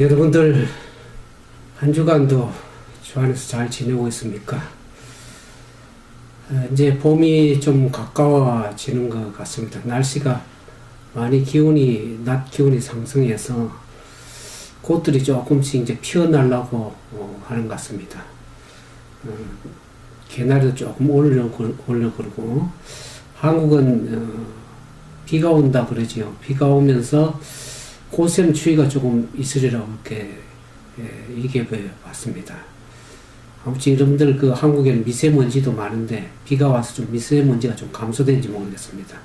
여러분들 한 주간도 주 안에서 잘 지내고 있습니까? 이제 봄이 좀 가까워지는 것 같습니다. 날씨가 많이 낮 기온이 상승해서 꽃들이 조금씩 이제 피어나려고 하는 것 같습니다. 개나리도 조금 올려그러고, 한국은 비가 온다 그러지요. 비가 오면서 꽃샘 추위가 조금 있으리라고 이렇게 얘기해 봤습니다. 아무튼 여러분들 한국에는 미세먼지도 많은데 비가 와서 좀 미세먼지가 좀 감소된지 모르겠습니다.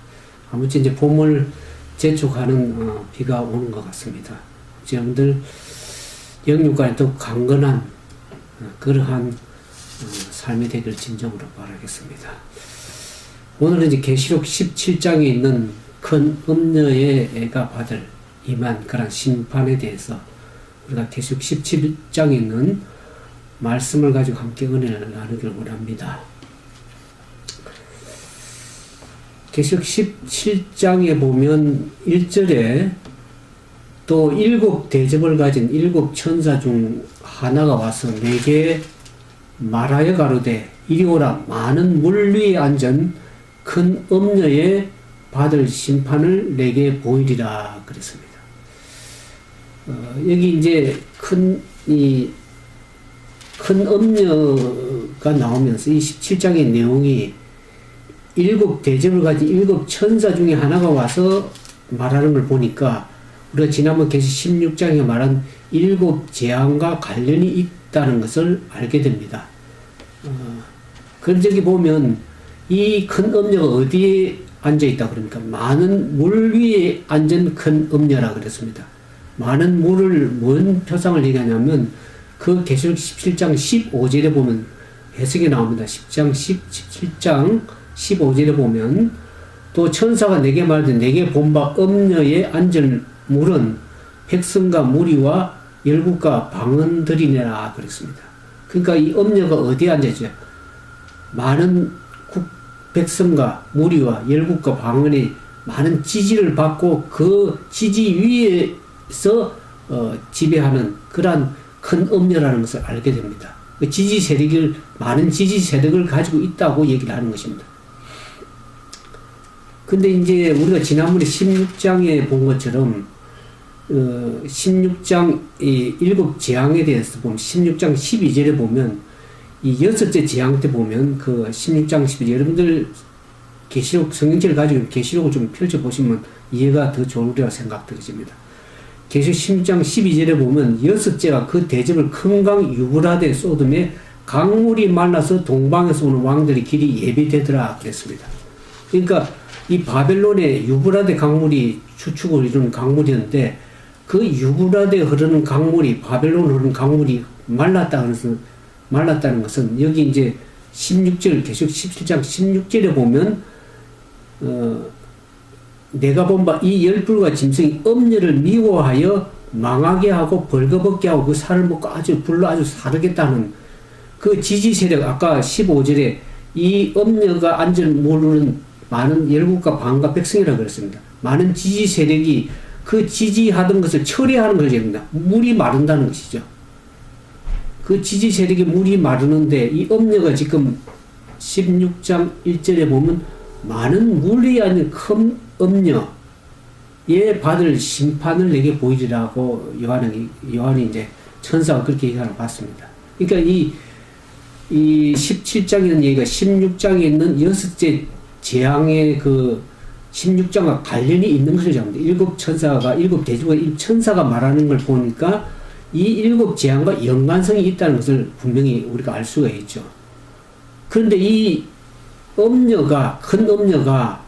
아무튼 이제 봄을 재촉하는 비가 오는 것 같습니다. 여러분들 영육간에 더 강건한 그러한 삶이 되길 진정으로 바라겠습니다. 오늘은 이제 계시록 17장에 있는 큰 음녀의 애가 받을 임한 그런 심판에 대해서 우리가 계시록 17장에 있는 말씀을 가지고 함께 은혜를 나누길 원합니다. 계시록 17장에 보면 1절에 또 7 대접을 가진 7 천사 중 하나가 와서 내게 말하여 가로되 이리 오라. 많은 물 위에 앉은 큰 음녀의 받을 심판을 내게 보이리라 그랬습니다. 여기 이제 큰 음녀가 나오면서 이 17장의 내용이 7 대접을 가진 7 천사 중에 하나가 와서 말하는 걸 보니까 우리가 지난번 계시 16장에 말한 7 재앙과 관련이 있다는 것을 알게 됩니다. 그럼 저기 보면 이 큰 음녀가 어디에 앉아있다 그러니까 많은 물 위에 앉은 큰 음녀라 그랬습니다. 많은 물을 뭔 표상을 얘기하냐면 그 계시록 17장 15절에 보면 해석이 나옵니다. 17장 15절에 보면 또 천사가 내게 말하되 내게 본 바 음녀에 앉을 물은 백성과 무리와 열국과 방언들이니라 그랬습니다. 그러니까 이 음녀가 어디에 앉아있죠? 많은 백성과 무리와 열국과 방언이 많은 지지를 받고 그 지지 위에서 지배하는 그러한 큰 음녀라는 것을 알게 됩니다. 많은 지지 세력을 가지고 있다고 얘기를 하는 것입니다. 근데 이제 우리가 지난번에 16장에 본 것처럼 16장 7 재앙에 대해서 보면 16장 12절에 보면 이 6째 재앙 때 보면 그 16장 12절 여러분들 계시록 성경책을 가지고 계시록을 좀 펼쳐보시면 이해가 더 좋으리라 생각되어집니다. 계시록 16장 12절에 보면 6째가 그 대접을 큰 강 유브라데 쏟음에 강물이 말라서 동방에서 오는 왕들의 길이 예비되더라 그랬습니다. 그러니까 이 바벨론의 유브라데 강물이 주축을 이루는 강물이었는데 그 유브라데 흐르는 강물이 바벨론 흐르는 강물이 말랐다는 것은 여기 이제 16절 계시록 17장 16절에 보면 내가 본 바 이 열불과 짐승이 음녀를 미워하여 망하게 하고 벌거벗게 하고 그 살을 먹고 불로 아주 사르겠다는 그 지지 세력 아까 15절에 이 음녀가 앉을 물은 많은 열국과 방과 백성이라고 그랬습니다. 많은 지지 세력이 그 지지하던 것을 처리하는 걸 얘기합니다. 물이 마른다는 것이죠. 그 지지 세력이 물이 마르는데 이 음녀가 지금 16장 1절에 보면 많은 물이 아닌 큰 음녀에 받을 심판을 내게 보이리라고 요한이 이제 천사가 그렇게 얘기하는 걸 봤습니다. 그러니까 이 17장에 있는 얘기가 16장에 있는 6째 재앙의 그 16장과 관련이 있는 것을 잡니다. 7 대주가 1 천사가 말하는 걸 보니까 이 7 재앙과 연관성이 있다는 것을 분명히 우리가 알 수가 있죠. 그런데 이 큰 음녀가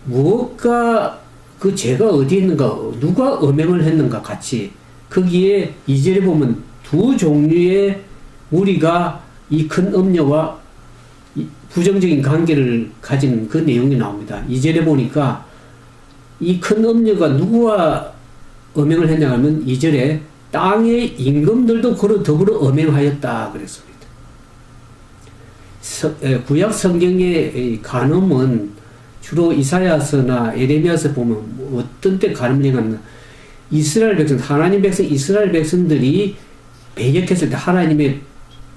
무엇과 그 죄가 어디에 있는가, 누가 음행을 했는가 같이 거기에 2절에 보면 두 종류의 무리가 이 큰 음녀와 부정적인 관계를 가진 그 내용이 나옵니다. 2절에 보니까 이 큰 음녀가 누구와 음행을 했냐 하면 2절에 땅의 임금들도 더불어 음행하였다 그랬습니다. 구약 성경의 간음은 주로 이사야서나 에레미야서 보면 어떤 때 간음을 행하면 이스라엘 백성, 하나님 백성, 이스라엘 백성들이 배역했을 때 하나님의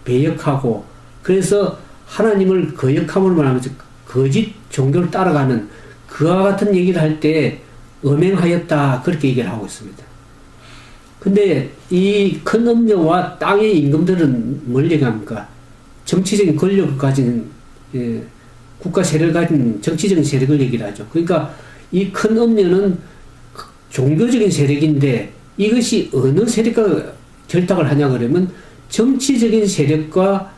배역하고, 그래서 하나님을 거역함으로 말하면서 거짓 종교를 따라가는 그와 같은 얘기를 할 때 음행하였다, 그렇게 얘기를 하고 있습니다. 근데 이 큰 음녀와 땅의 임금들은 뭘 얘기합니까? 정치적인 권력을 가진, 국가 세력을 가진 정치적인 세력을 얘기를 하죠. 그러니까 이 큰 음녀는 종교적인 세력인데 이것이 어느 세력과 결탁을 하냐 그러면 정치적인 세력과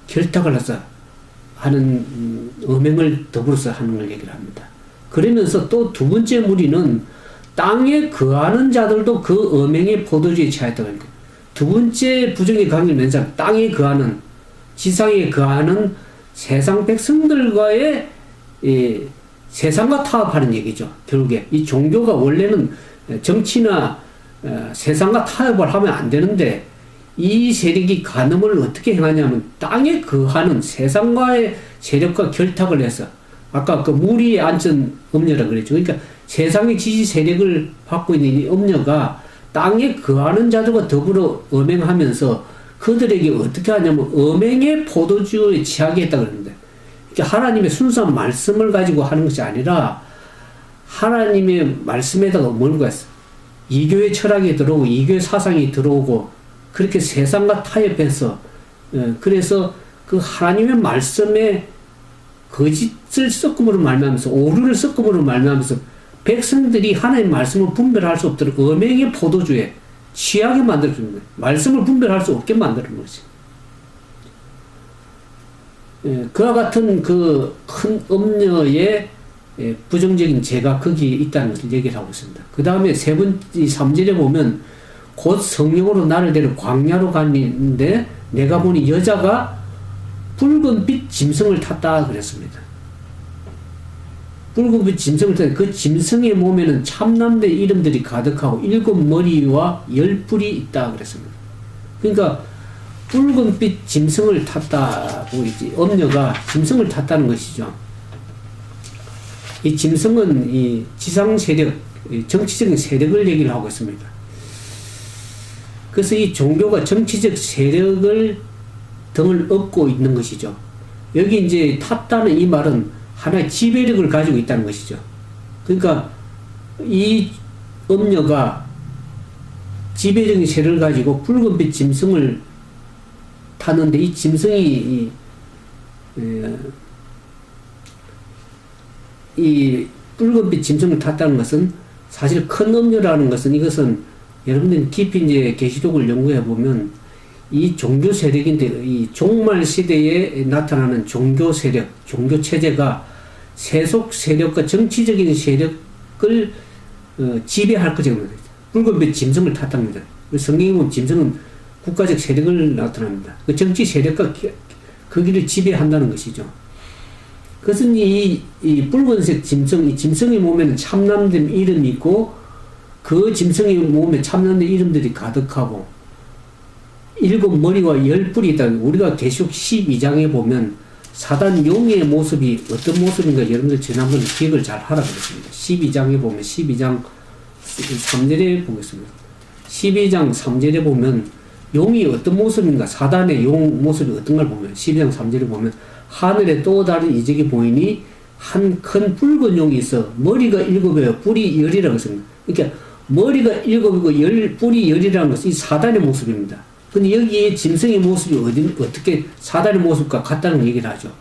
결탁을 해서 하는 음행을 더불어서 하는 걸 얘기를 합니다. 그러면서 또 두 번째 무리는 땅에 거하는 자들도 그 음행의 포도주에 취하였다고 합니다. 두 번째 부정의 관계를 맺는 사람, 땅에 거하는, 지상에 거하는 세상 백성들과의 세상과 타협하는 얘기죠. 결국에 이 종교가 원래는 정치나 세상과 타협을 하면 안 되는데 이 세력이 간음을 어떻게 행하냐면 땅에 거하는 세상과의 세력과 결탁을 해서 아까 그 무리에 앉은 음녀라 그랬죠. 그러니까 세상의 지지 세력을 받고 있는 이 음녀가 땅에 거하는 자들과 더불어 음행하면서 그들에게 어떻게 하냐면 음행의 포도주에 취하게 했다 그러는데, 그러니까 하나님의 순수한 말씀을 가지고 하는 것이 아니라 하나님의 말씀에다가 뭘 가했어? 이교의 철학이 들어오고 이교의 사상이 들어오고 그렇게 세상과 타협해서 그래서 그 하나님의 말씀에 거짓을 섞음으로 말미암아서 오류를 섞음으로 말미암아서 백성들이 하나님의 말씀을 분별할 수 없도록 음행의 포도주에 취하게 만들어주는 거예요. 말씀을 분별할 수 없게 만드는 거지. 그와 같은 그 큰 음녀의 부정적인 죄가 거기에 있다는 것을 얘기를 하고 있습니다. 그 다음에 3절에 보면 곧 성령으로 나를 데려 광야로 갔는데 내가 보니 여자가 붉은빛 짐승을 탔다 그랬습니다. 붉은빛 짐승을 탔다. 그 짐승의 몸에는 참남대 이름들이 가득하고 7머리와 10뿔이 있다 그랬습니다. 그러니까 붉은빛 짐승을 탔다고 이제 엄녀가 짐승을 탔다는 것이죠. 이 짐승은 이 지상 세력, 정치적인 세력을 얘기를 하고 있습니다. 그래서 이 종교가 정치적 세력을 등을 업고 있는 것이죠. 여기 이제 탔다는 이 말은 하나의 지배력을 가지고 있다는 것이죠. 그러니까 이 음녀가 지배적인 세력을 가지고 붉은빛 짐승을 탔는데 이 짐승이 이 붉은빛 짐승을 탔다는 것은 사실 큰 음녀라는 것은 이것은 여러분들이 깊이 이제 계시록을 연구해 보면 이 종교 세력인데 이 종말 시대에 나타나는 종교 세력, 종교 체제가 세속 세력과 정치적인 세력을 지배할 것이라고 합니다. 붉은빛 짐승을 탔답니다. 성경에 보면 짐승은 국가적 세력을 나타납니다. 그 정치 세력과 그 길을 지배한다는 것이죠. 그것은 이 붉은색 짐승, 이 짐승의 몸에는 참남된 이름이 있고 그 짐승의 몸에 참남된 이름들이 가득하고 7머리와 10뿔이 있다. 우리가 계시록 12장에 보면 사단 용의 모습이 어떤 모습인가 여러분들 지난번에 기억을 잘 하라 그랬습니다. 12장에 보면 12장 3절에 보겠습니다. 12장 3절에 보면 용이 어떤 모습인가, 사단의 용 모습이 어떤 걸 보면 12장 3절에 보면 하늘에 또 다른 이적이 보이니 한 큰 붉은 용이 있어 머리가 7이요 뿔이 10이라고 했습니다. 그러니까 머리가 7이고 뿔이 10이라는 것은 이 사단의 모습입니다. 근데 여기에 짐승의 모습이 어떻게 사단의 모습과 같다는 얘기를 하죠.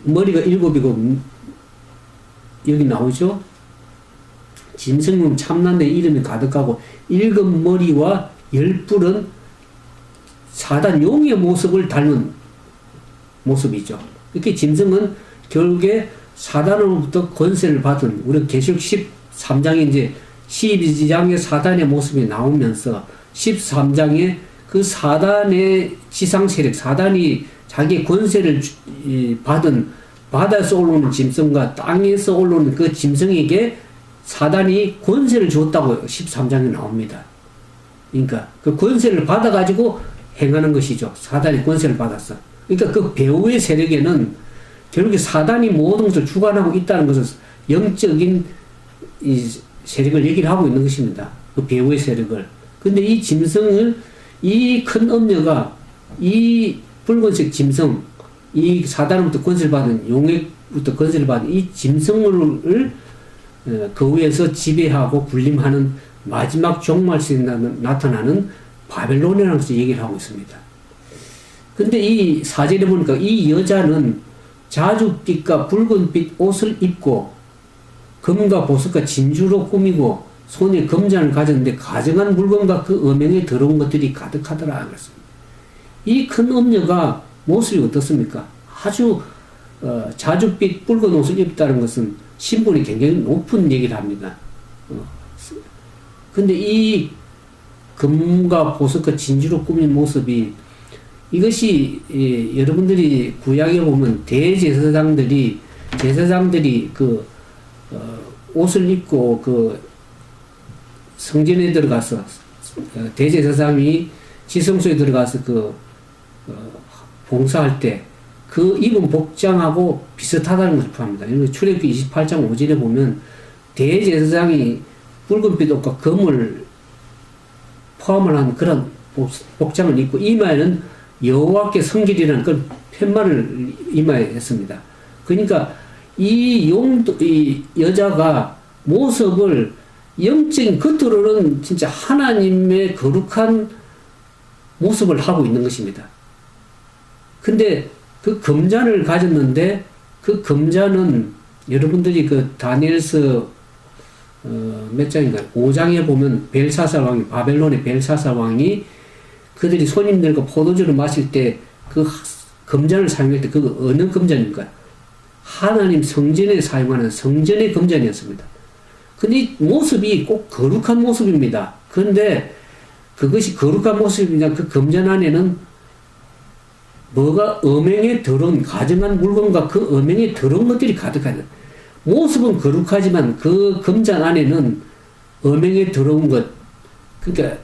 머리가 7이고 여기 나오죠. 짐승은 참남의 이름이 가득하고 7머리와 10뿔은 사단 용의 모습을 닮은 모습이죠. 이렇게 짐승은 결국에 사단으로부터 권세를 받은, 우리 계시록 13장에 이제 12장의 사단의 모습이 나오면서 13장에 그 사단의 지상 세력, 사단이 자기 권세를 받은 바다에서 올라오는 짐승과 땅에서 올라오는 그 짐승에게 사단이 권세를 줬다고 13장에 나옵니다. 그러니까 그 권세를 받아가지고 행하는 것이죠. 사단이 권세를 받았어. 그러니까 그 배후의 세력에는 결국에 사단이 모든 것을 주관하고 있다는 것은 영적인 이 세력을 얘기를 하고 있는 것입니다. 그 배후의 세력을. 근데 이 짐승을, 이 큰 엄녀가 이 붉은색 짐승, 이 사단으로부터 건설을 받은, 용액부터 건설을 받은 이 짐승을 그 위에서 지배하고 군림하는 마지막 종말시에 나타나는 바벨론이라는 것을 얘기를 하고 있습니다. 근데 이 사절에 보니까 이 여자는 자줏빛과 붉은빛 옷을 입고 금과 보석과 진주로 꾸미고 손에 금잔을 가졌는데 가증한 물건과 그 음행에 더러운 것들이 가득하더라 그랬습니다. 이 큰 엄녀가 모습이 어떻습니까? 아주 자줏빛 붉은 옷을 입다는 것은 신분이 굉장히 높은 얘기를 합니다. 근데 이 금과 보석과 진주로 꾸민 모습이, 이것이 여러분들이 구약에 보면 대제사장들이 옷을 입고 그 성전에 들어가서 대제사장이 지성소에 들어가서 봉사할 때 그 입은 복장하고 비슷하다는 것을 포함합니다. 출애굽기 28장 5절에 보면 대제사장이 붉은빛 옷과 금을 포함을 한 그런 복장을 입고 이마에는 여호와께 성길이라는 그런 팻말을 이마에 했습니다. 그러니까 이 여자가 모습을 영적인 겉으로는 진짜 하나님의 거룩한 모습을 하고 있는 것입니다. 근데 그 금잔을 가졌는데 그 금잔은 여러분들이 그 다니엘서 몇 장인가요? 5장에 보면 벨사살 왕이, 바벨론의 벨사살 왕이 그들이 손님들과 포도주를 마실 때 그 금잔을 사용할 때 그거 어느 금잔입니까? 하나님 성전에 사용하는 성전의 금잔이었습니다. 근데 이 모습이 꼭 거룩한 모습입니다. 그런데 그것이 거룩한 모습이냐, 그 금잔 안에는 뭐가 음행에 더러운 가증한 물건과 그 음행에 더러운 것들이 가득하다. 모습은 거룩하지만 그 금잔 안에는 음행에 더러운 것, 그러니까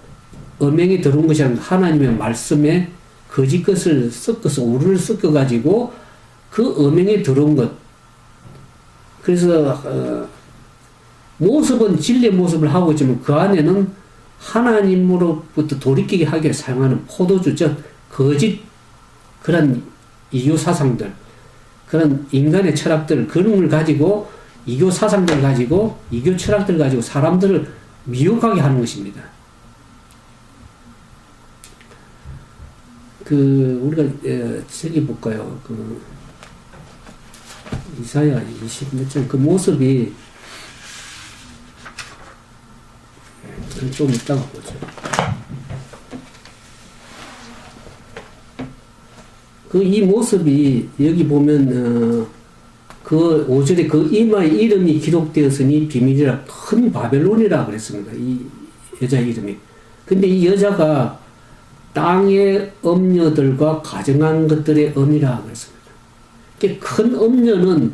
음행에 더러운 것이 아니라 하나님의 말씀에 거짓 것을 섞어서 우르를 섞어가지고 그 음행에 더러운 것. 그래서 모습은 진리의 모습을 하고 있지만 그 안에는 하나님으로부터 돌이키게 하기 위해 사용하는 포도주, 즉 거짓 그런 이교 사상들, 그런 인간의 철학들, 그런 걸 가지고 이교 사상들 가지고 이교 철학들 가지고 사람들을 미혹하게 하는 것입니다. 우리가 저기 볼까요? 이사야 20몇 장 그 모습이 좀 이따가 보죠. 이 모습이 여기 보면 그 5절에 그 이마의 이름이 기록되었으니 비밀이라 큰 바벨론이라 그랬습니다. 이 여자 이름이. 근데 이 여자가 땅의 엄녀들과 가정한 것들의 엄이라 그랬습니다. 큰 엄녀는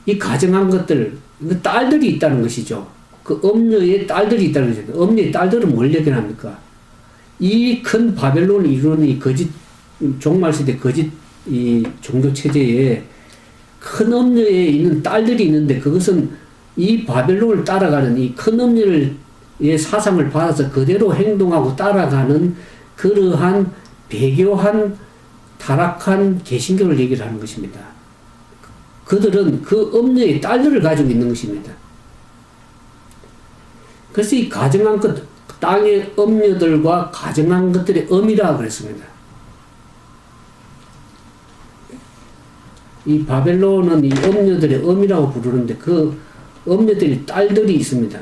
이 가정한 것들, 딸들이 있다는 것이죠. 그 엄녀의 딸들이 있다는 것이죠. 엄녀의 딸들은 뭘 얘기합니까? 이 큰 바벨론을 이루는 이 거짓 종말시대 거짓 이 종교 체제에 큰 엄녀에 있는 딸들이 있는데 그것은 이 바벨론을 따라가는 이 큰 엄녀의 사상을 받아서 그대로 행동하고 따라가는 그러한 배교한 타락한 개신교를 얘기를 하는 것입니다. 그들은 그 엄녀의 딸들을 가지고 있는 것입니다. 그래서 이 가정한 것, 땅의 엄녀들과 가정한 것들의 엄이라 그랬습니다. 이 바벨론은 이 엄녀들의 엄이라고 부르는데 그 엄녀들이 딸들이 있습니다.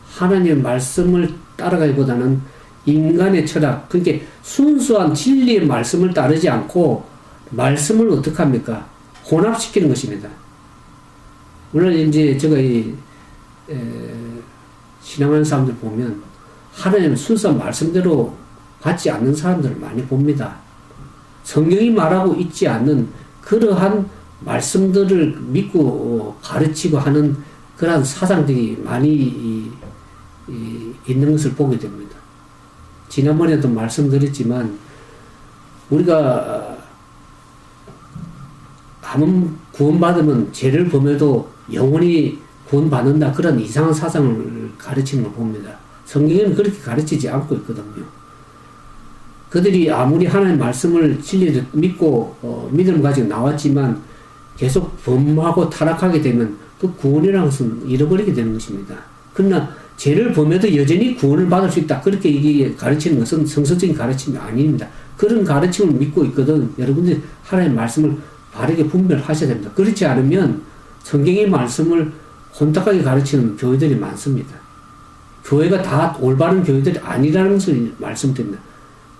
하나님의 말씀을 따라가기보다는 인간의 철학, 그러니까 순수한 진리의 말씀을 따르지 않고 말씀을 어떻게 합니까? 혼합시키는 것입니다. 물론 이제 제가 신앙하는 사람들 보면 하나님의 순수한 말씀대로 받지 않는 사람들을 많이 봅니다. 성경이 말하고 있지 않는 그러한 말씀들을 믿고 가르치고 하는 그러한 사상들이 많이 있는 것을 보게 됩니다. 지난번에도 말씀드렸지만 우리가 구원받으면 죄를 범해도 영원히 돈 받는다 그런 이상한 사상을 가르치는 걸 봅니다. 성경에는 그렇게 가르치지 않고 있거든요. 그들이 아무리 하나님 말씀을 진리를 믿고 믿음을 가지고 나왔지만 계속 범하고 타락하게 되면 그 구원이라는 것은 잃어버리게 되는 것입니다. 그러나 죄를 범해도 여전히 구원을 받을 수 있다. 그렇게 이게 가르치는 것은 성서적인 가르침이 아닙니다. 그런 가르침을 믿고 있거든 여러분들이 하나님의 말씀을 바르게 분별하셔야 됩니다. 그렇지 않으면 성경의 말씀을 혼탁하게 가르치는 교회들이 많습니다. 교회가 다 올바른 교회들이 아니라는 것을 말씀드립니다.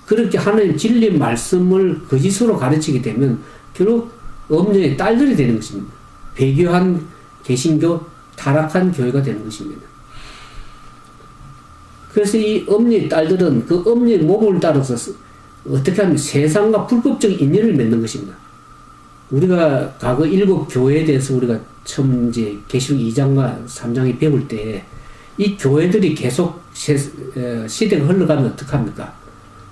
그렇게 하나님 진리의 말씀을 거짓으로 가르치게 되면 결국 엄녀의 딸들이 되는 것입니다. 배교한 개신교, 타락한 교회가 되는 것입니다. 그래서 이 엄녀의 딸들은 그 엄녀의 모범을 따라서 어떻게 하면 세상과 불법적 인연을 맺는 것입니다. 우리가 과거 7 교회에 대해서 우리가 처음 이제 계시록 2장과 3장에 배울 때 이 교회들이 계속 시대가 흘러가면 어떡합니까?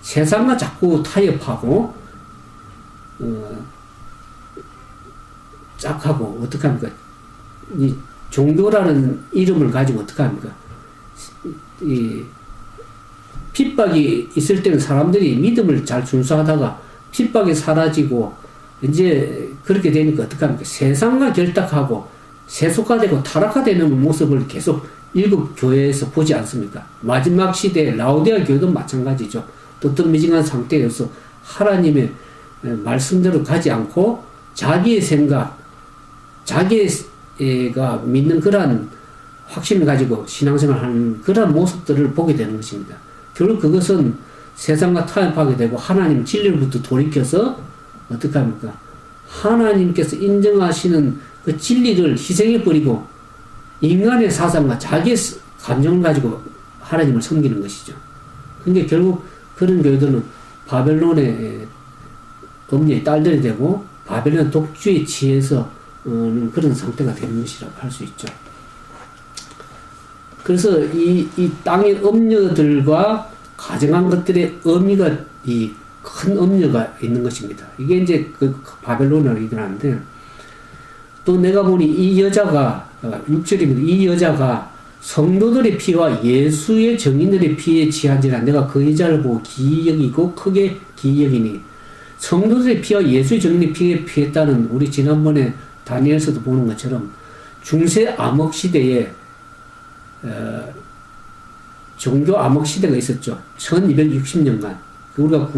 세상과 자꾸 타협하고 짝하고 어떡합니까? 이 종교라는 이름을 가지고 어떡합니까? 이 핍박이 있을 때는 사람들이 믿음을 잘 준수하다가 핍박이 사라지고 이제 그렇게 되니까 어떡합니까? 세상과 결탁하고 세속화되고 타락화되는 모습을 계속 7 교회에서 보지 않습니까? 마지막 시대에 라오디아 교회도 마찬가지죠. 뜨뜻미징한 상태여서 하나님의 말씀대로 가지 않고 자기의 생각, 자기가 믿는 그러한 확신을 가지고 신앙생활을 하는 그러한 모습들을 보게 되는 것입니다. 결국 그것은 세상과 타협하게 되고 하나님 진리로부터 돌이켜서 어떻게 합니까? 하나님께서 인정하시는 그 진리를 희생해버리고 인간의 사상과 자기의 감정을 가지고 하나님을 섬기는 것이죠. 그러니까 결국 그런 교회들은 바벨론의 엄녀의 딸들이 되고 바벨론 독주에 취해서 그런 상태가 되는 것이라고 할 수 있죠. 그래서 이 땅의 엄녀들과 가정한 것들의 의미가 이 큰 엄녀가 있는 것입니다. 이게 이제 그 바벨론으로 일어나는데 또 내가 보니 이 여자가 6절입니다. 이 여자가 성도들의 피와 예수의 증인들의 피에 취한지라 내가 그 여자를 보고 기이 여기고 크게 기이 여기니 성도들의 피와 예수의 증인의 피에 피했다는 우리 지난번에 다니엘서도 보는 것처럼 중세 암흑 시대에 종교 암흑 시대가 있었죠. 1260년간. 우리가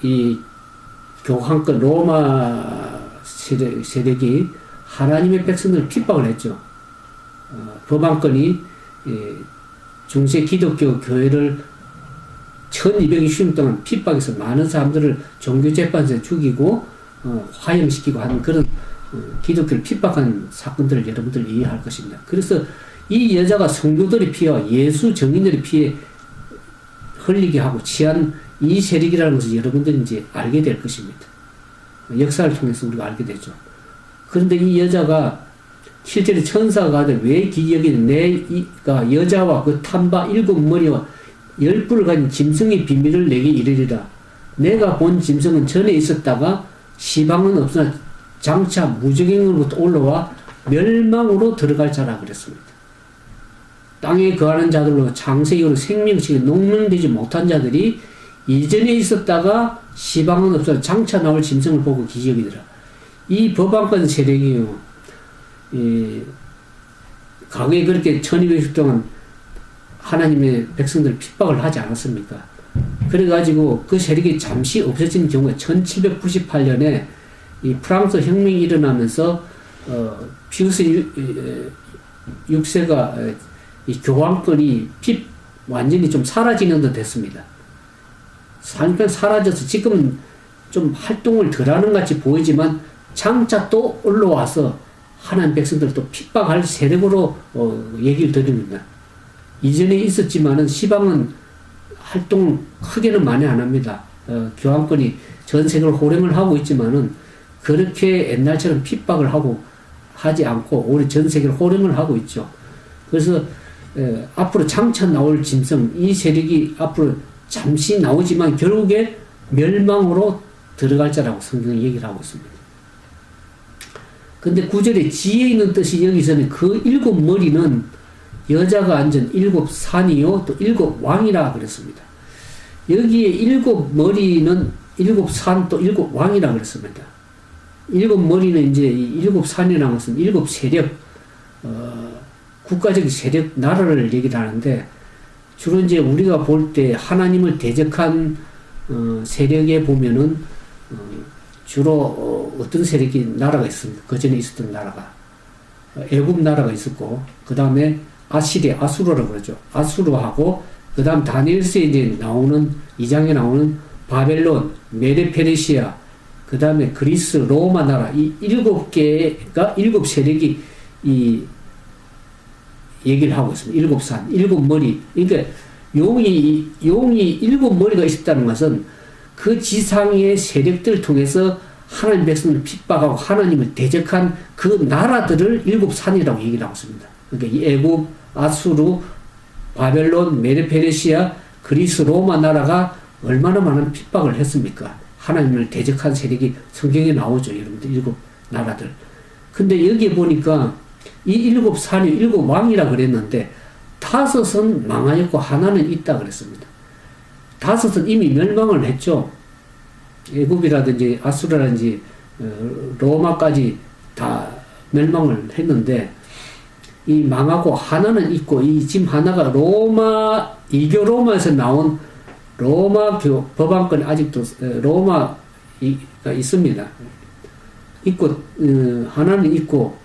이 교황권 로마 세력이 하나님의 백성들을 핍박을 했죠. 법안권이 중세 기독교 교회를 1260년 동안 핍박해서 많은 사람들을 종교재판소에 죽이고 화형시키고 하는 그런 기독교를 핍박한 사건들을 여러분들 이해할 것입니다. 그래서 이 여자가 성도들의 피와 예수 증인들의 피에 흘리게 하고 취한 이 세력이라는 것을 여러분들이 이제 알게 될 것입니다. 역사를 통해서 우리가 알게 되죠. 그런데 이 여자가 실제로 천사가 가되 왜 기억이 내가 여자와 그 탐바 7 머리와 10뿔을 가진 짐승의 비밀을 내게 이르리라. 내가 본 짐승은 전에 있었다가 시방은 없으나 장차 무적행으로부터 올라와 멸망으로 들어갈 자라 그랬습니다. 땅에 거하는 자들로 창세기로 생명식에 농명되지 못한 자들이 이전에 있었다가 시방은 없어 장차 나올 짐승을 보고 기적이더라. 이 법안권 세력이요. 과거에 그렇게 1200년 동안 하나님의 백성들 핍박을 하지 않았습니까? 그래가지고 그 세력이 잠시 없어진 경우에 1798년에 이 프랑스 혁명이 일어나면서 피우스 6세가 이 교황권이 완전히 좀 사라지는 듯 됐습니다. 잠깐 사라져서 지금은 좀 활동을 덜 하는 같이 보이지만 장차 또 올라와서 하나님 백성들을 또 핍박할 세력으로 얘기를 드립니다. 이전에 있었지만은 시방은 활동을 크게는 많이 안 합니다. 교황권이 전 세계를 호령을 하고 있지만은 그렇게 옛날처럼 핍박을 하지 않고 오히려 전 세계를 호령을 하고 있죠. 그래서 앞으로 장차 나올 짐승 이 세력이 앞으로 잠시 나오지만 결국에 멸망으로 들어갈 자라고 성경이 얘기를 하고 있습니다. 근데 구절에 지혜 있는 뜻이 여기서는 그 일곱 머리는 여자가 앉은 일곱 산이요 또 일곱 왕이라 그랬습니다. 여기에 일곱 머리는 일곱 산 또 일곱 왕이라 그랬습니다. 일곱 머리는 이제 일곱 산이라는 것은 일곱 세력, 국가적 세력, 나라를 얘기를 하는데 주로 이제 우리가 볼 때 하나님을 대적한 세력에 보면은 주로 어떤 세력이 나라가 있습니다. 그 전에 있었던 나라가 애굽 나라가 있었고 그 다음에 아시리아 아수르라고 그러죠. 아수르하고 그 다음 다니엘서에 이제 나오는 2장에 나오는 바벨론, 메데 페르시아, 그 다음에 그리스, 로마 나라 이 일곱 개가 일곱 세력이 이 얘기를 하고 있습니다. 일곱 산, 일곱 머리. 그러니까 용이 일곱 머리가 있었다는 것은 그 지상의 세력들을 통해서 하나님 백성을 핍박하고 하나님을 대적한 그 나라들을 일곱 산이라고 얘기를 하고 있습니다. 그러니까 이 애굽, 아수르, 바벨론, 메데 페르시아, 그리스, 로마 나라가 얼마나 많은 핍박을 했습니까? 하나님을 대적한 세력이 성경에 나오죠. 여러분들 일곱 나라들. 근데 여기에 보니까 이 일곱 산이 일곱 왕이라 그랬는데 다섯은 망하였고 하나는 있다 그랬습니다. 다섯은 이미 멸망을 했죠. 애굽이라든지 아수르라든지 로마까지 다 멸망을 했는데 이 망하고 하나는 있고 이 지금 하나가 로마 이교 로마에서 나온 로마 법안권이 아직도 로마가 있습니다. 있고 하나는 있고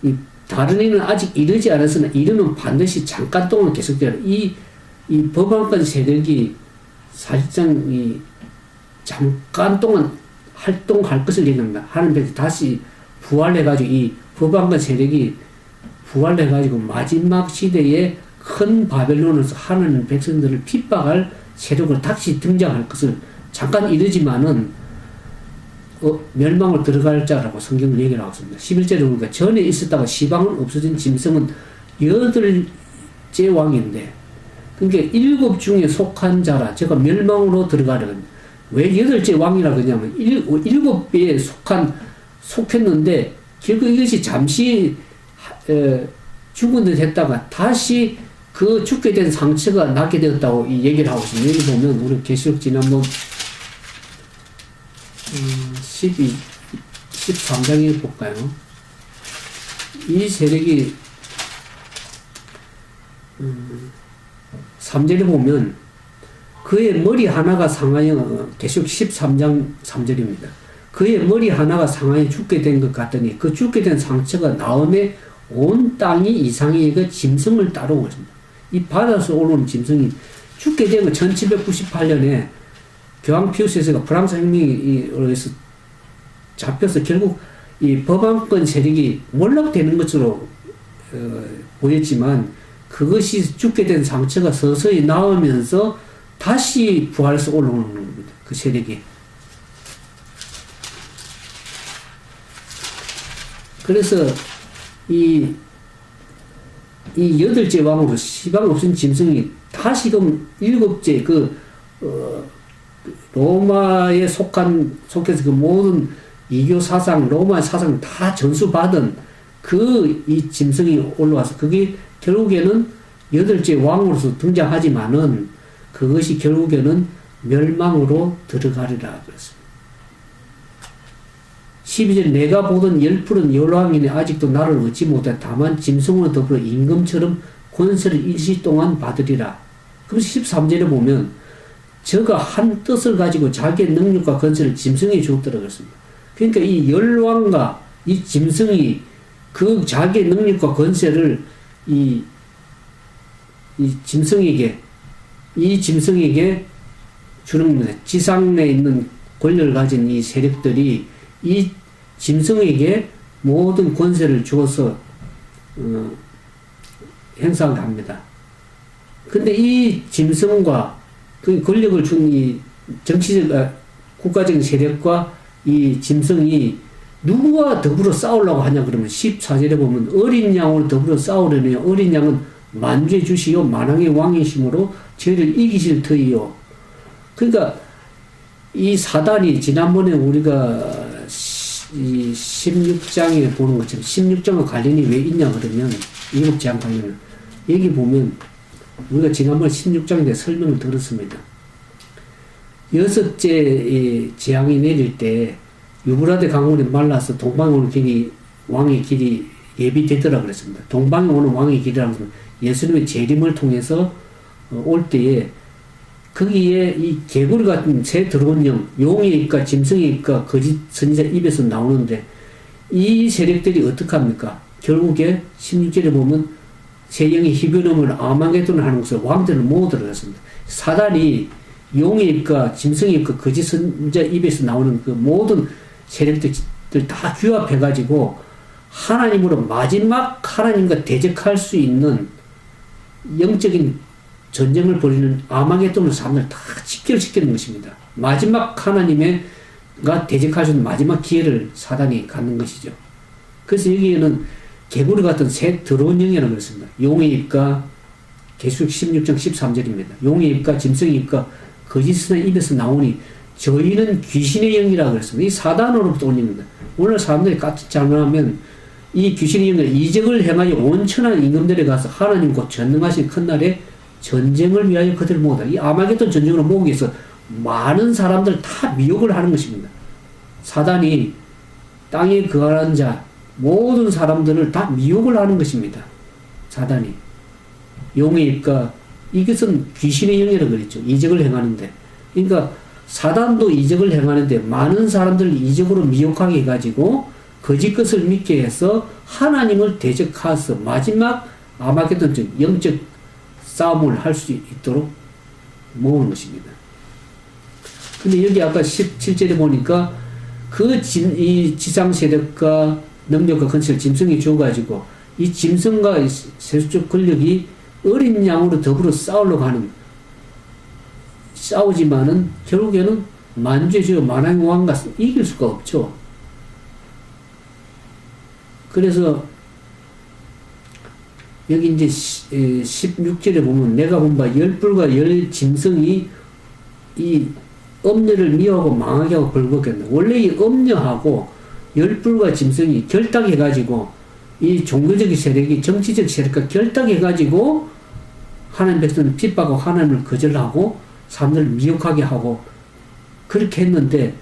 이 다른 이는 아직 이르지 않았으나 이르는 반드시 잠깐 동안 계속되라. 이 법안권 세력이 사실상 이 잠깐 동안 활동할 것을 얘기합니다. 하나님께서 다시 부활해가지고 이 법안권 세력이 부활해가지고 마지막 시대에 큰 바벨론에서 하나님 백성들을 핍박할 세력을 다시 등장할 것을 잠깐 이르지만은 멸망을 들어갈 자라고 성경을 얘기를 하고 있습니다. 11절에 보니까 전에 있었다가 시방은 없어진 짐승은 8째 왕인데 그러니까 7 중에 속한 자라 제가 멸망으로 들어가려는 왜 8째 왕이라 그러냐면 7배에 속했는데 결국 이것이 잠시 죽은 듯 했다가 다시 그 죽게 된 상처가 낫게 되었다고 이 얘기를 하고 있습니다. 여기 보면 우리 계시록 지난번 13장에 볼까요? 이 세력이 3절에 보면 그의 머리 하나가 상하여 계시록 13장 3절입니다. 그의 머리 하나가 상하여 죽게 된 것 같더니 그 죽게 된 상처가 나음에 온 땅이 이상의 그 짐승을 따르고 있습니다. 이 바다에서 올라오는 짐승이 죽게 된 건 1798년에 교황 피우스가 프랑스 혁명에 의해서 잡혀서 결국 이 법안권 세력이 몰락되는 것으로 보였지만 그것이 죽게 된 상처가 서서히 나오면서 다시 부활해서 올라오는 겁니다. 그 세력이. 그래서 이 8째 왕으로 시방 없은 짐승이 다시금 7째 로마에 속해서 그 모든 이교 사상, 로마의 사상 다 전수받은 이 짐승이 올라와서 그게 결국에는 8째 왕으로서 등장하지만은 그것이 결국에는 멸망으로 들어가리라 그랬습니다. 12절 내가 보던 10푸른 열왕이네 아직도 나를 얻지 못해 다만 짐승으로 더불어 임금처럼 권세를 일시 동안 받으리라. 그래서 13절에 보면 저가 한 뜻을 가지고 자기의 능력과 권세를 짐승에 주었더라 그랬습니다. 그러니까 이 열왕과 이 짐승이 그 자기의 능력과 권세를 이 짐승에게 주는 겁니다. 지상 내에 있는 권력을 가진 이 세력들이 이 짐승에게 모든 권세를 주어서 행사를 합니다. 근데 이 짐승과 그 권력을 준 이 정치적, 국가적인 세력과 이 짐승이 누구와 더불어 싸우려고 하냐 그러면 14절에 보면 어린 양으로 더불어 싸우려니 어린 양은 만주의 주시요 만왕의 왕이심으로 저희를 이기실 터이요. 그러니까 이 사단이 지난번에 우리가 이 이 16장에 보는 것처럼 16장과 관련이 왜 있냐 그러면 일곱 재앙 관련은 여기 보면 우리가 지난번 16장에 대해 설명을 들었습니다. 여섯째 재앙이 내릴 때 유브라데 강물이 말라서 동방에 오는 길이 왕의 길이 예비되더라 그랬습니다. 동방에 오는 왕의 길이라는 것은 예수님의 재림을 통해서 올 때에 거기에 이 개구리 같은 새 들어온 영, 용의 입과 짐승의 입과 거짓 선지자 입에서 나오는데 이 세력들이 어떻게 합니까? 결국에 16절에 보면 새 영이 희변음을 아마게돈을 하는 것을 왕들을 모두 들어갔습니다. 사단이 용의 입과 짐승의 입과 거짓 선지자 입에서 나오는 그 모든 세력들 다 규합해가지고 하나님으로 마지막 하나님과 대적할 수 있는 영적인 전쟁을 벌이는 아마게돈을 사람들 다 직결시키는 것입니다. 마지막 하나님과 대적할 수 있는 마지막 기회를 사단이 갖는 것이죠. 그래서 여기에는 개구리 같은 새 더러운 영이라고 그랬습니다. 용의 입과 계시록 16장 13절입니다. 용의 입과 짐승의 입과 거짓의 입에서 나오니 저희는 귀신의 영이라고 그랬습니다. 이 사단으로부터 온 영입니다. 오늘 사람들이 까짓 잘못하면 이 귀신의 영을 이적을 행하여 온천한 임금들에 가서 하나님 곧 전능하신 큰날에 전쟁을 위하여 그들을 모으다. 이 아마겟돈 전쟁으로 모으기 위해서 많은 사람들 다 미혹을 하는 것입니다. 사단이 땅에 거하는 자 모든 사람들을 다 미혹을 하는 것입니다. 사단이 용의 입과 이것은 귀신의 영이라고 그랬죠. 이적을 행하는데 그러니까 사단도 이적을 행하는데 많은 사람들을 이적으로 미혹하게 해가지고 거짓 것을 믿게 해서 하나님을 대적해서 마지막 아마겟돈 영적 싸움을 할 수 있도록 모으는 것입니다. 근데 여기 아까 17절에 보니까 이 지상 세력과 능력과 건설 짐승이 주어가지고 이 짐승과 세수적 권력이 어린 양으로 더불어 싸우려고 하는 싸우지만은 결국에는 만주의 주요 만왕의 왕과 이길 수가 없죠. 그래서 여기 이제 16절에 보면 내가 본 바 열불과 열 짐승이 이 엄녀를 미워하고 망하게 하고 벌거겠네. 원래 이 엄녀하고 열불과 짐승이 결탁해가지고 이 종교적인 세력이 정치적 세력과 결탁해가지고 하나님 백성을 핍박하고 하나님을 거절하고 사람들을 미혹하게 하고 그렇게 했는데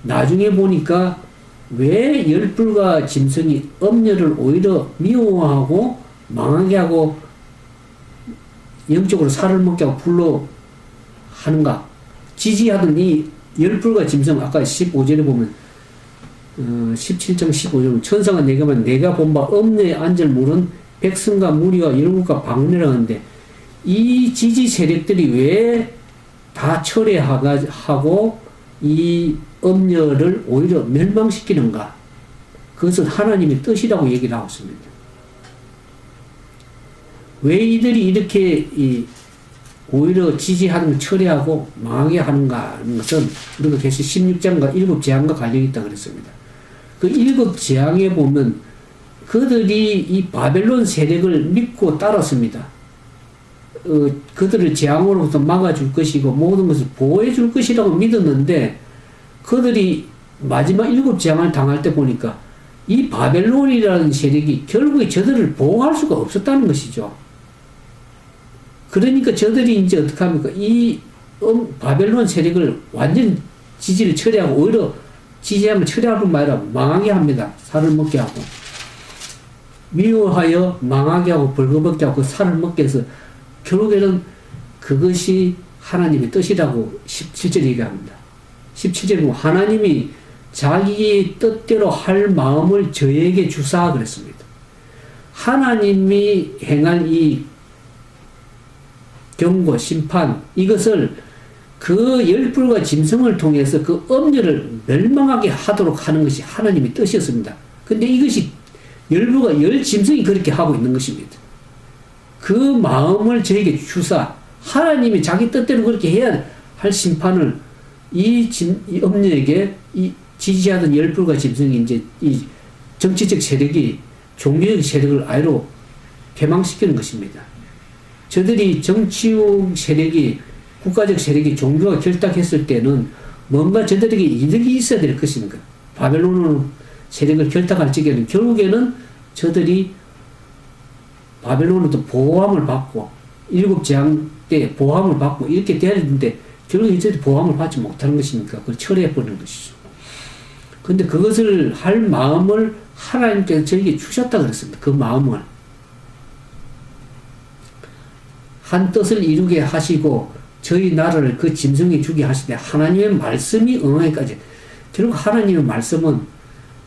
나중에 보니까 왜 열불과 짐승이 엄녀를 오히려 미워하고 망하게 하고 영적으로 살을 먹게 하고 불로 하는가? 지지하던 이 열불과 짐승 아까 15절에 보면 17장 15절 천사가 내게만 내가 본 바 엄녀의 안절 물은 백성과 무리와 열국과 방언이라 하는데 이 지지 세력들이 왜 다 철회하고 이 엄녀를 오히려 멸망시키는가? 그것은 하나님의 뜻이라고 얘기를 하고 있습니다. 왜 이들이 이렇게 오히려 지지하는 철회하고 망하게 하는가 하는 것은 우리가 계속 16장과 일곱 재앙과 관련이 있다고 그랬습니다. 그 일곱 재앙에 보면 그들이 이 바벨론 세력을 믿고 따랐습니다. 그들을 재앙으로부터 막아줄 것이고 모든 것을 보호해 줄 것이라고 믿었는데 그들이 마지막 일곱 재앙을 당할 때 보니까 이 바벨론이라는 세력이 결국에 저들을 보호할 수가 없었다는 것이죠. 그러니까 저들이 이제 어떻게 합니까? 이 바벨론 세력을 완전 지지를 처리하고 오히려 지지함을 처리할 뿐만 아니라 망하게 합니다. 살을 먹게 하고. 미워하여 망하게 하고 벌거벗게 하고 그 살을 먹게 해서 결국에는 그것이 하나님의 뜻이라고 17절 얘기합니다. 17절에 보면 하나님이 자기의 뜻대로 할 마음을 저에게 주사 그랬습니다. 하나님이 행한 이 경고, 심판 이것을 그 열불과 짐승을 통해서 그 엄녀를 멸망하게 하도록 하는 것이 하나님의 뜻이었습니다. 근데 이것이 열불과 열짐승이 그렇게 하고 있는 것입니다. 그 마음을 저에게 주사 하나님이 자기 뜻대로 그렇게 해야 할 심판을 이 엄녀에게 이 지지하던 열불과 짐승이 이제 이 정치적 세력이 종교적 세력을 아예로 폐망시키는 것입니다. 저들이 정치적 세력이 국가적 세력이 종교가 결탁했을 때는 뭔가 저들에게 이득이 있어야 될 것입니다. 바벨론으로 세력을 결탁할 적에는 결국에는 저들이 바벨론으로부터 보호함을 받고 일곱 재앙 때 보호함을 받고 이렇게 돼야 되는데 결국에 저들이 보호함을 받지 못하는 것이니까 그걸 철회해버리는 것이죠. 근데 그것을 할 마음을 하나님께서 저에게 주셨다 그랬습니다. 그 마음을. 한 뜻을 이루게 하시고 저희 나라를 그 짐승에 주게 하시되 하나님의 말씀이 응하기까지. 결국 하나님의 말씀은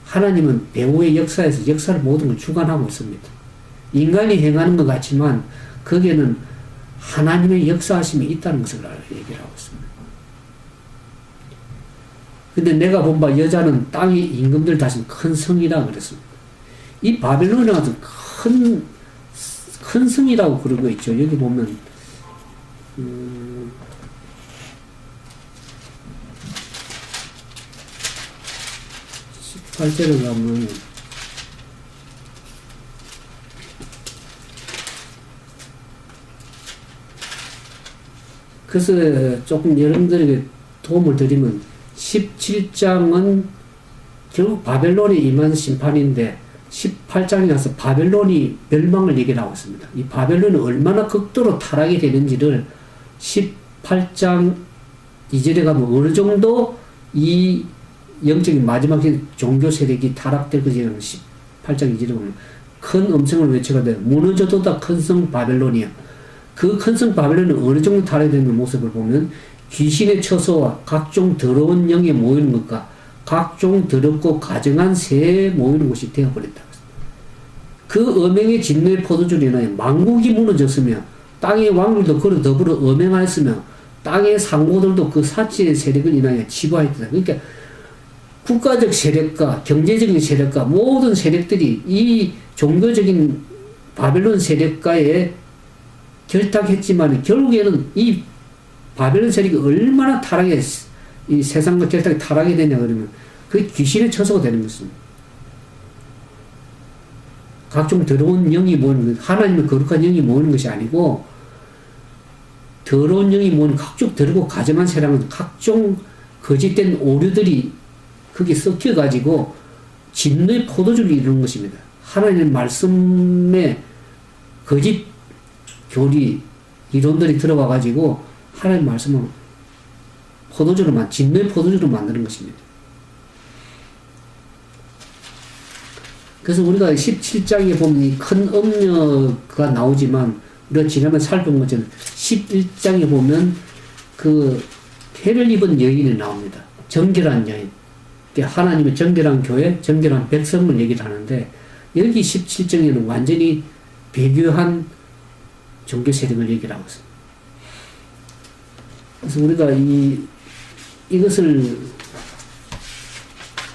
하나님은 배후의 역사에서 역사를 모든 걸 주관하고 있습니다. 인간이 행하는 것 같지만 거기에는 하나님의 역사하심이 있다는 것을 얘기를 하고 있습니다. 근데 내가 본 바 여자는 땅의 임금들 다신 큰 성이라 그랬습니다. 이 바벨론이 아주 큰 성이라고 그러고 있죠. 여기 보면 18절에 가면 그래서 조금 여러분들에게 도움을 드리면 17장은 결국 바벨론이 임한 심판인데 18장에 가서 바벨론이 멸망을 얘기를 하고 있습니다. 이 바벨론이 얼마나 극도로 타락이 되는지를 18장 2절에 가면 어느 정도 이 영적인 마지막 종교 세력이 타락될 것이라는 18장 2절에 보면 큰 음성을 외쳐가되 무너져도다 큰 성 바벨론이야. 그 큰 성 바벨론은 어느 정도 타락되는 모습을 보면 귀신의 처소와 각종 더러운 영에 모이는 것과 각종 더럽고 가증한 새에 모이는 곳이 되어버렸다. 그 엄행의 진노의 포도주로 인하여 만국이 무너졌으며 땅의 왕들도 그로 더불어 엄행하였으며 땅의 상고들도 그 사치의 세력을 인하여 치부하였다. 그러니까 국가적 세력과 경제적인 세력과 모든 세력들이 이 종교적인 바벨론 세력과에 결탁했지만 결국에는 이 바벨론 세력이 얼마나 이 세상과 결탁이 타락이 되냐 그러면 그게 귀신의 처소가 되는 것입니다. 각종 더러운 영이 모이는 것, 하나님의 거룩한 영이 모이는 것이 아니고 더러운 영이 모이는 각종 더럽고 가증한 세력은 각종 거짓된 오류들이 거기에 섞여가지고 진노의 포도주를 이루는 것입니다. 하나님의 말씀에 거짓 교리, 이론들이 들어와가지고 하나님의 말씀을 진노의 포도주로 만드는 것입니다. 그래서 우리가 17장에 보면 이 큰 음녀가 나오지만 우리가 지난번에 살펴본 것처럼 11장에 보면 그 해를 입은 여인이 나옵니다. 정결한 여인. 하나님의 정결한 교회, 정결한 백성을 얘기를 하는데 여기 17장에는 완전히 배교한 종교 세력을 얘기를 하고 있습니다. 그래서 우리가 이것을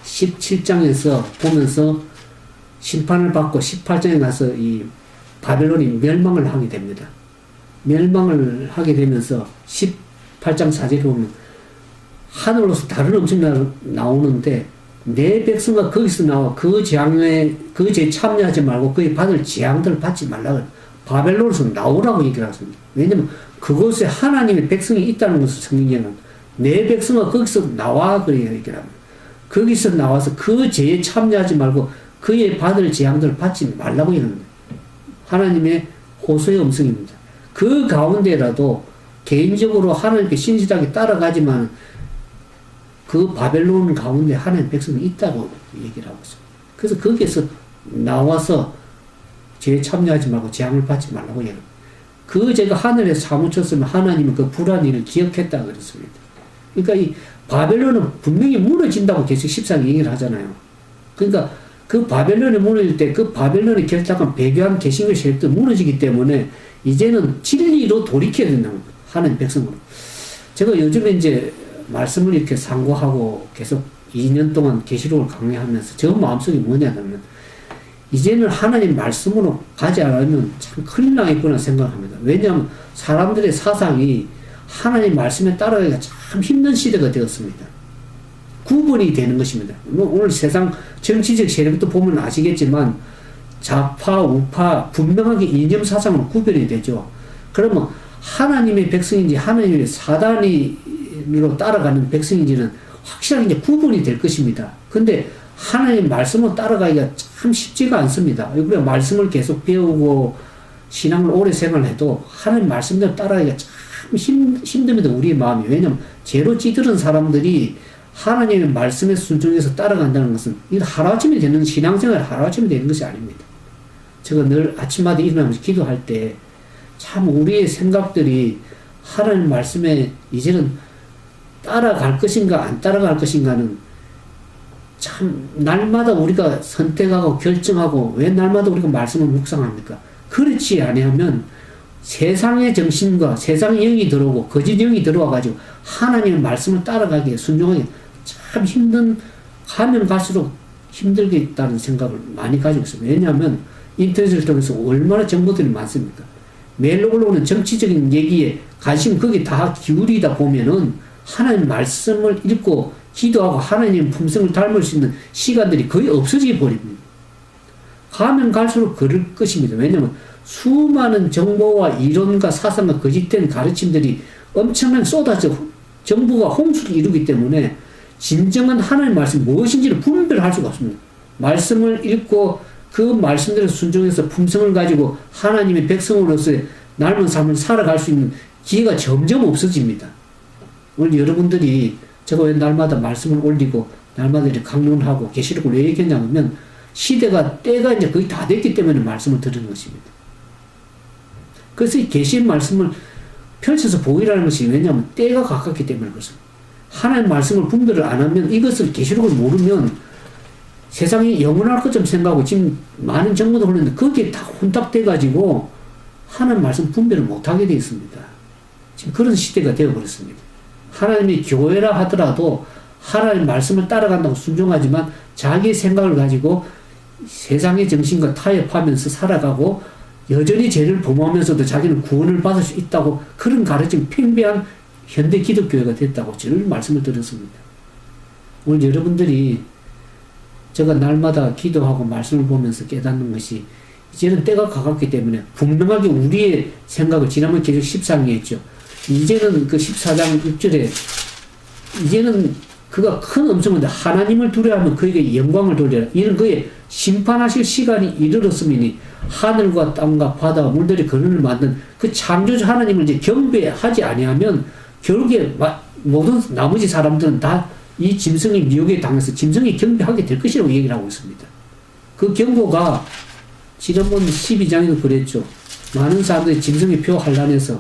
17장에서 보면서 심판을 받고 18장에 가서 이 바벨론이 멸망을 하게 됩니다. 멸망을 하게 되면서 18장 4절에 보면 하늘로서 다른 음성이 나오는데 내 백성과 거기서 나와 그 죄에 참여하지 말고 그의 받을 재앙들을 받지 말라고 바벨론에서 나오라고 얘기를 하십니다. 왜냐면 그곳에 하나님의 백성이 있다는 것을 성경에는 내 백성과 거기서 나와 그래 얘기를 합니다. 거기서 나와서 그 죄에 참여하지 말고 그의 받을 재앙들을 받지 말라고 얘기합니다. 하나님의 호소의 음성입니다. 그 가운데라도 개인적으로 하나님께 신실하게 따라가지만 그 바벨론 가운데 하나님의 백성이 있다고 얘기를 하고 있습니다. 그래서 거기에서 나와서 죄에 참여하지 말고 재앙을 받지 말라고 얘기합니다. 그 죄가 하늘에 사무쳤으면 하나님은 그 불한 일을 기억했다 그랬습니다. 그러니까 이 바벨론은 분명히 무너진다고 계속 14장 얘기를 하잖아요. 그러니까 그 바벨론이 무너질 때 그 바벨론이 결탁한 배교한 개신교 세력도 무너지기 때문에 이제는 진리로 돌이켜야 된다는 거예요. 하나님 백성으로. 제가 요즘에 이제 말씀을 이렇게 상고하고 계속 2년 동안 계시록을 강의하면서 저 마음속에 뭐냐면 이제는 하나님 말씀으로 가지 않으면 참 큰일 나겠구나 생각합니다. 왜냐하면 사람들의 사상이 하나님 말씀에 따라가기가 참 힘든 시대가 되었습니다. 구분이 되는 것입니다. 오늘 세상 정치적 세력도 보면 아시겠지만 좌파, 우파 분명하게 이념 사상으로 구별이 되죠. 그러면 하나님의 백성인지 하나님의 사단으로 따라가는 백성인지는 확실하게 이제 구분이 될 것입니다. 근데 하나님 말씀을 따라가기가 참 쉽지가 않습니다. 우리가 말씀을 계속 배우고 신앙을 오래 생활해도 하나님 말씀대로 따라가기가 참 힘듭니다. 우리의 마음이. 왜냐하면 죄로 찌들은 사람들이 하나님의 말씀에 순종해서 따라간다는 것은 이거 하루아침에 되는 신앙생활 하루아침에 되는 것이 아닙니다. 제가 늘 아침마다 일어나면서 기도할 때 참 우리의 생각들이 하나님 말씀에 이제는 따라갈 것인가 안 따라갈 것인가는 참 날마다 우리가 선택하고 결정하고 왜 날마다 우리가 말씀을 묵상합니까? 그렇지 아니하면 세상의 정신과 세상의 영이 들어오고 거짓 영이 들어와가지고 하나님의 말씀을 따라가기에 순종하기 참 가면 갈수록 힘들겠다는 생각을 많이 가지고 있습니다. 왜냐하면 인터넷을 통해서 얼마나 정보들이 많습니까? 매일 올라오는 정치적인 얘기에 관심 거기 다 기울이다 보면은 하나님 말씀을 읽고 기도하고 하나님 품성을 닮을 수 있는 시간들이 거의 없어져 버립니다. 가면 갈수록 그럴 것입니다. 왜냐하면 수많은 정보와 이론과 사상과 거짓된 가르침들이 엄청나게 쏟아져 정부가 홍수를 이루기 때문에 진정한 하나님의 말씀이 무엇인지를 분별할 수가 없습니다. 말씀을 읽고 그 말씀대로 순종해서 품성을 가지고 하나님의 백성으로서의 삶은 삶을 살아갈 수 있는 기회가 점점 없어집니다. 오늘 여러분들이 제가 왜 날마다 말씀을 올리고 날마다 이렇게 강론하고 계시록을 왜 얘기했냐면 때가 이제 거의 다 됐기 때문에 말씀을 드리는 것입니다. 그래서 이 계시의 말씀을 펼쳐서 보이라는 것이 왜냐하면 때가 가깝기 때문에 그렇습니다. 하나님의 말씀을 분별을 안 하면 이것을 계시록을 모르면 세상이 영원할 것처럼 생각하고 지금 많은 정보도 흘렀는데 거기에 다 혼탁돼가지고 하나님 말씀 분별을 못하게 되어 있습니다. 지금 그런 시대가 되어버렸습니다. 하나님이 교회라 하더라도 하나님 말씀을 따라간다고 순종하지만 자기의 생각을 가지고 세상의 정신과 타협하면서 살아가고 여전히 죄를 범하면서도 자기는 구원을 받을 수 있다고 그런 가르침 팽배한 현대 기독교회가 됐다고 늘 말씀을 드렸습니다. 오늘 여러분들이 제가 날마다 기도하고 말씀을 보면서 깨닫는 것이 이제는 때가 가깝기 때문에 분명하게 우리의 생각을 지난번 계속 14장에 했죠. 이제는 그 14장 6절에 이제는 그가 큰 음성인데 하나님을 두려워하면 그에게 영광을 돌려라. 이는 그의 심판하실 시간이 이르렀으니 하늘과 땅과 바다와 물들이 그늘을 만든 그 창조주 하나님을 이제 경배하지 아니하면 결국에 모든 나머지 사람들은 다 이 짐승의 미혹에 당해서 짐승이 경배하게 될 것이라고 얘기를 하고 있습니다. 그 경고가 지난번 12장에도 그랬죠. 많은 사람들이 짐승의 표 환란에서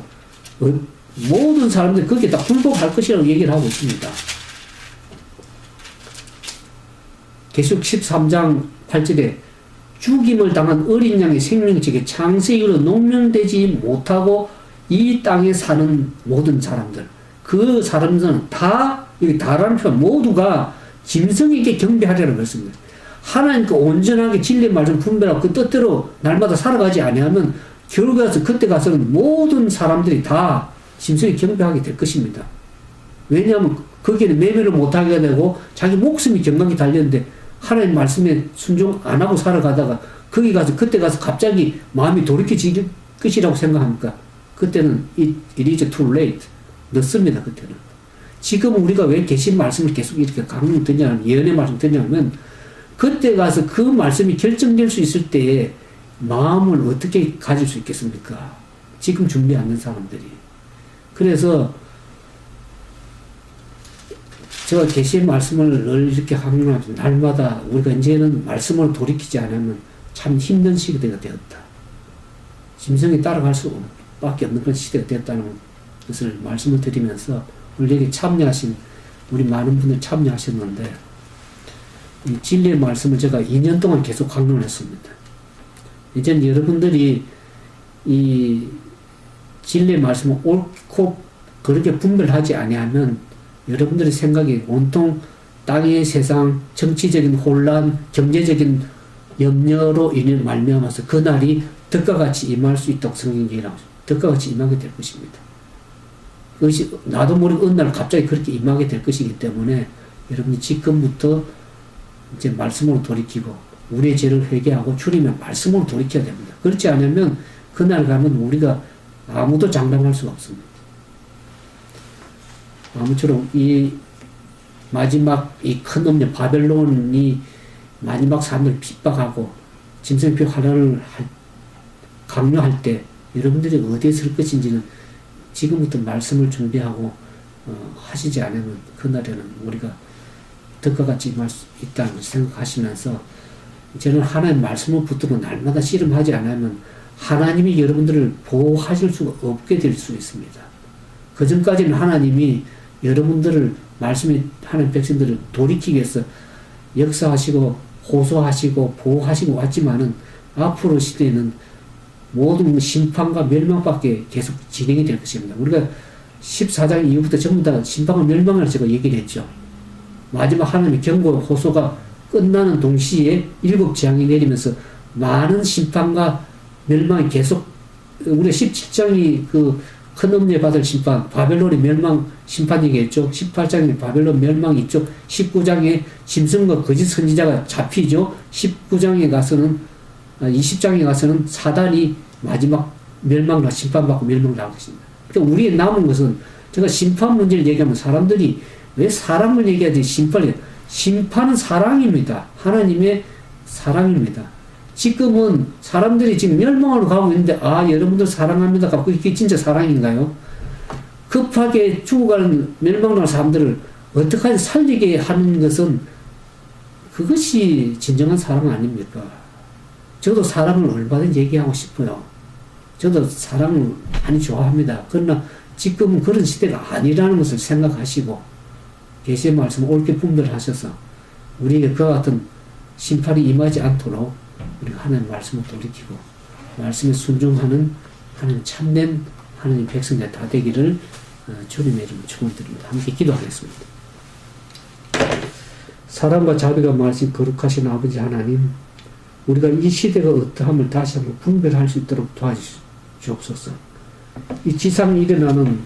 모든 사람들이 거기에 다 굴복할 것이라고 얘기를 하고 있습니다. 계속 13장 8절에 죽임을 당한 어린 양의 생명책에 창세 이후로 농명되지 못하고 이 땅에 사는 모든 사람들, 그 사람들은 다 여기 다라는 표현 모두가 짐승에게 경배하려는 것입니다. 하나님 그 온전하게 진리의 말씀 분별하고 그 뜻대로 날마다 살아가지 아니하면 결국에 가서 그때 가서는 모든 사람들이 다 짐승에 경배하게 될 것입니다. 왜냐하면 거기에는 매매를 못하게 되고 자기 목숨이 경각이 달렸는데 하나님 말씀에 순종 안 하고 살아가다가 거기 가서 그때 가서 갑자기 마음이 돌이켜질 것이라고 생각합니까? 그때는 it is too late. 늦습니다. 그때는. 지금 우리가 왜 계신 말씀을 계속 이렇게 강론 듣냐면 예언의 말씀 듣냐면 그때 가서 그 말씀이 결정될 수 있을 때에 마음을 어떻게 가질 수 있겠습니까? 지금 준비 않는 사람들이. 그래서 제가 계시의 말씀을 늘 이렇게 강론하죠. 날마다 우리가 이제는 말씀을 돌이키지 않으면 참 힘든 시대가 되었다. 짐승이 따라갈 수밖에 없는 그런 시대가 되었다는 것을 말씀을 드리면서 오늘 여기 참여하신 우리 많은 분들 참여하셨는데 이 진리의 말씀을 제가 2년 동안 계속 강론했습니다. 이제는 여러분들이 이 진리의 말씀을 옳고 그렇게 분별하지 아니하면 여러분들의 생각이 온통 땅의 세상, 정치적인 혼란, 경제적인 염려로 인해 말미암아서 그날이 덕과 같이 임할 수 있다고 성경이 얘기하고 있습니다. 덕과 같이 임하게 될 것입니다. 그것이 나도 모르게 어느 날 갑자기 그렇게 임하게 될 것이기 때문에 여러분이 지금부터 이제 말씀으로 돌이키고 우리의 죄를 회개하고 주님의 말씀으로 돌이켜야 됩니다. 그렇지 않으면 그날 가면 우리가 아무도 장담할 수가 없습니다. 아무쪼록 이 마지막 이 큰 음녀 바벨론이 마지막 사람들 핍박하고 짐승표 환란을 강요할 때 여러분들이 어디에 설 것인지는 지금부터 말씀을 준비하고 하시지 않으면 그날에는 우리가 덕과 같이 임할 수 있다는 생각하시면서 저는 하나님 말씀을 붙들고 날마다 씨름하지 않으면 하나님이 여러분들을 보호하실 수가 없게 될 수 있습니다. 그 전까지는 하나님이 여러분들을 말씀에 하나님 백성들을 돌이키기 위해서 역사하시고 호소하시고 보호하시고 왔지만은 앞으로 시대에는 모든 심판과 멸망밖에 계속 진행이 될 것입니다. 우리가 14장 이후부터 전부 다 심판과 멸망을 제가 얘기를 했죠. 마지막 하나님의 경고 호소가 끝나는 동시에 7재앙이 내리면서 많은 심판과 멸망이 계속, 우리가 17장이 그 큰 음녀 받을 심판, 바벨론의 멸망 심판 얘기했죠. 18장에 바벨론 멸망이 있죠. 19장에 짐승과 거짓 선지자가 잡히죠. 19장에 가서는, 20장에 가서는 사단이 마지막 멸망과 심판받고 멸망을 당할 것입니다. 그러니까 우리의 남은 것은, 제가 심판 문제를 얘기하면 사람들이 왜 사랑을 얘기하지 심판은 사랑입니다. 하나님의 사랑입니다. 지금은 사람들이 지금 멸망으로 가고 있는데 여러분들 사랑합니다. 그게 진짜 사랑인가요? 급하게 죽어가는 멸망하는 사람들을 어떻게 살리게 하는 것은 그것이 진정한 사랑 아닙니까? 저도 사랑을 얼마든지 얘기하고 싶어요. 저도 사랑을 많이 좋아합니다. 그러나 지금은 그런 시대가 아니라는 것을 생각하시고 계시의 말씀을 옳게 분별하셔서 우리에게 그와 같은 심판이 임하지 않도록 우리가 하나님 말씀을 돌이키고 말씀에 순종하는 하나님 참된 하나님 백성들 다 되기를 주님의 이름으로 축원드립니다. 함께 기도하겠습니다. 사랑과 자비가 많으신 거룩하신 아버지 하나님, 우리가 이 시대가 어떠함을 다시 한번 분별할 수 있도록 도와주시옵소서. 이 지상에 일어나는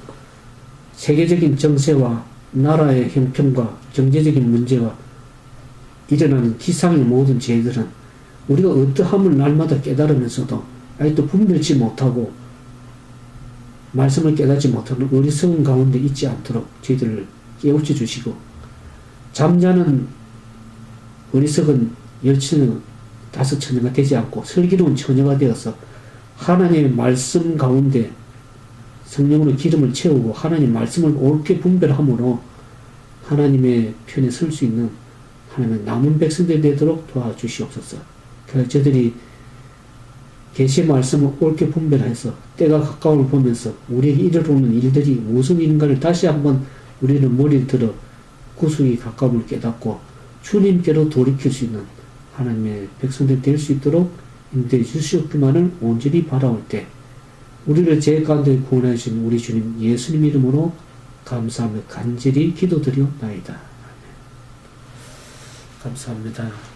세계적인 정세와 나라의 형편과 경제적인 문제와 일어나는 지상의 모든 죄들은 우리가 어떠함을 날마다 깨달으면서도 아직도 분별치 못하고 말씀을 깨닫지 못하는 어리석은 가운데 있지 않도록 저희들을 깨우쳐 주시고, 잠자는 어리석은 열처녀 5처녀가 되지 않고 슬기로운 처녀가 되어서 하나님의 말씀 가운데 성령으로 기름을 채우고 하나님 말씀을 옳게 분별함으로 하나님의 편에 설 수 있는 하나님의 남은 백성들이 되도록 도와주시옵소서. 그래서 저들이 계시의 말씀을 옳게 분별해서 때가 가까움을 보면서 우리에게 이르러오는 일들이 무슨 일인가를 다시 한번 우리는 머리를 들어 구속이 가까움을 깨닫고 주님께로 돌이킬 수 있는 하나님의 백성들이 될 수 있도록 인도해 주시옵기만을 온전히 바라올 때 우리를 죄 가운데 구원해 주신 우리 주님 예수님 이름으로 감사하며 간절히 기도드리옵나이다. 감사합니다.